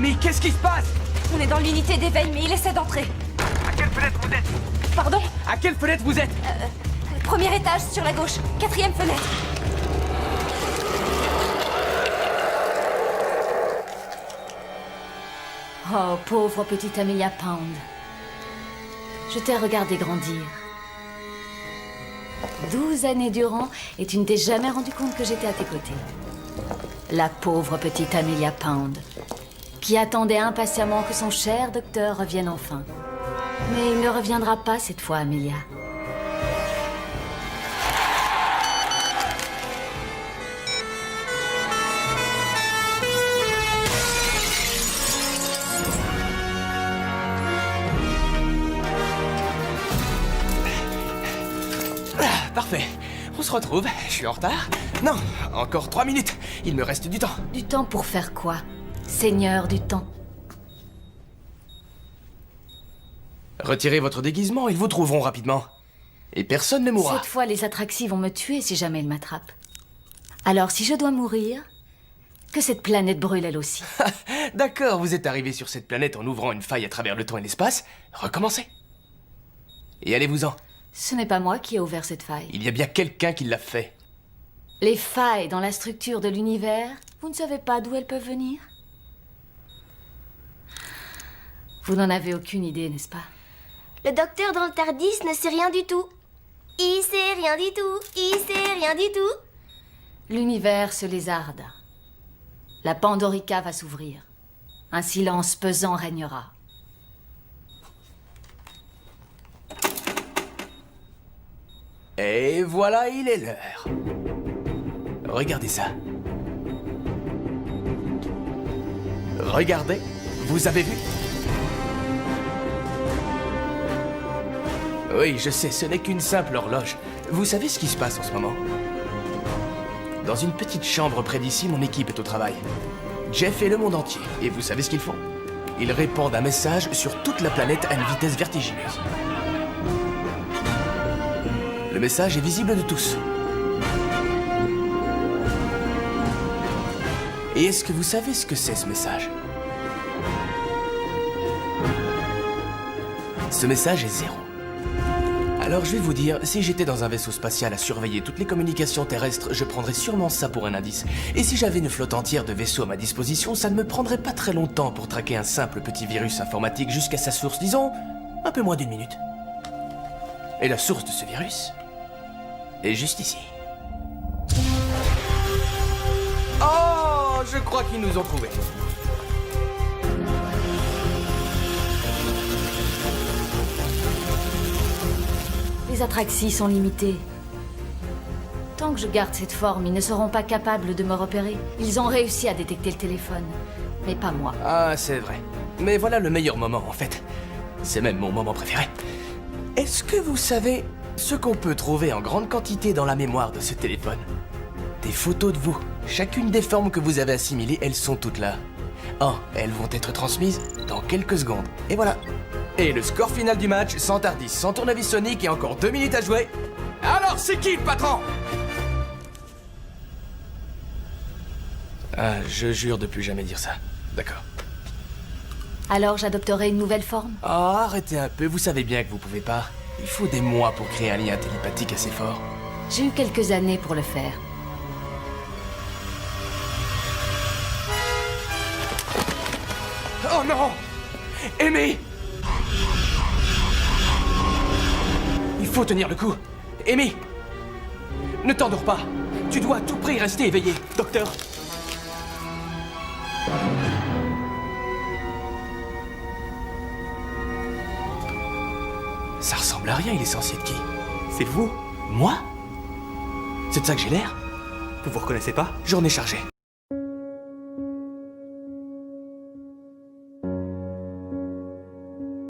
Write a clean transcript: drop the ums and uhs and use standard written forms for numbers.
Amy, qu'est-ce qui se passe? On est dans l'unité d'éveil, mais il essaie d'entrer. À quelle fenêtre vous êtes? Pardon? À quelle fenêtre vous êtes? Premier étage, sur la gauche. 4e fenêtre. Oh, pauvre petite Amelia Pound. Je t'ai regardé grandir. 12 années durant, et tu ne t'es jamais rendu compte que j'étais à tes côtés. La pauvre petite Amelia Pound, qui attendait impatiemment que son cher docteur revienne enfin. Mais il ne reviendra pas cette fois, Amelia. Parfait. On se retrouve. Je suis en retard. Non, encore 3 minutes. Il me reste du temps. Du temps pour faire quoi, Seigneur du temps? Retirez votre déguisement, ils vous trouveront rapidement. Et personne ne mourra. Cette fois, les Atraxis vont me tuer si jamais ils m'attrapent. Alors, si je dois mourir, que cette planète brûle elle aussi. D'accord, vous êtes arrivé sur cette planète en ouvrant une faille à travers le temps et l'espace. Recommencez. Et allez-vous-en. Ce n'est pas moi qui ai ouvert cette faille. Il y a bien quelqu'un qui l'a fait. Les failles dans la structure de l'univers, vous ne savez pas d'où elles peuvent venir? Vous n'en avez aucune idée, n'est-ce pas? Le docteur dans le Tardis ne sait rien du tout. Il sait rien du tout. Il sait rien du tout. L'univers se lézarde. La Pandorica va s'ouvrir. Un silence pesant régnera. Et voilà, il est l'heure. Regardez ça. Regardez, vous avez vu? Oui, je sais, ce n'est qu'une simple horloge. Vous savez ce qui se passe en ce moment? Dans une petite chambre près d'ici, mon équipe est au travail. Jeff et le monde entier. Et vous savez ce qu'ils font? Ils répandent un message sur toute la planète à une vitesse vertigineuse. Le message est visible de tous. Et est-ce que vous savez ce que c'est, ce message? Ce message est 0. Alors je vais vous dire, si j'étais dans un vaisseau spatial à surveiller toutes les communications terrestres, je prendrais sûrement ça pour un indice. Et si j'avais une flotte entière de vaisseaux à ma disposition, ça ne me prendrait pas très longtemps pour traquer un simple petit virus informatique jusqu'à sa source, disons, un peu moins d'1 minute. Et la source de ce virus est juste ici. Oh, je crois qu'ils nous ont trouvés. Les Atraxis sont limités. Tant que je garde cette forme, ils ne seront pas capables de me repérer. Ils ont réussi à détecter le téléphone, mais pas moi. Ah, c'est vrai. Mais voilà le meilleur moment, en fait. C'est même mon moment préféré. Est-ce que vous savez ce qu'on peut trouver en grande quantité dans la mémoire de ce téléphone? Des photos de vous. Chacune des formes que vous avez assimilées, elles sont toutes là. Oh, elles vont être transmises dans quelques secondes. Et voilà. Et le score final du match, sans Tardis, sans tournevis sonique et encore 2 minutes à jouer. Alors, c'est qui le patron? Ah, je jure de plus jamais dire ça. D'accord. Alors j'adopterai une nouvelle forme? Oh, arrêtez un peu, vous savez bien que vous pouvez pas. Il faut des mois pour créer un lien télépathique assez fort. J'ai eu quelques années pour le faire. Oh non! Amy! Il faut tenir le coup. Amy! Ne t'endors pas. Tu dois à tout prix rester éveillé. Docteur! Ça ressemble à rien, il est censé être qui? C'est vous? Moi? C'est de ça que j'ai l'air? Vous vous reconnaissez pas? Journée chargée.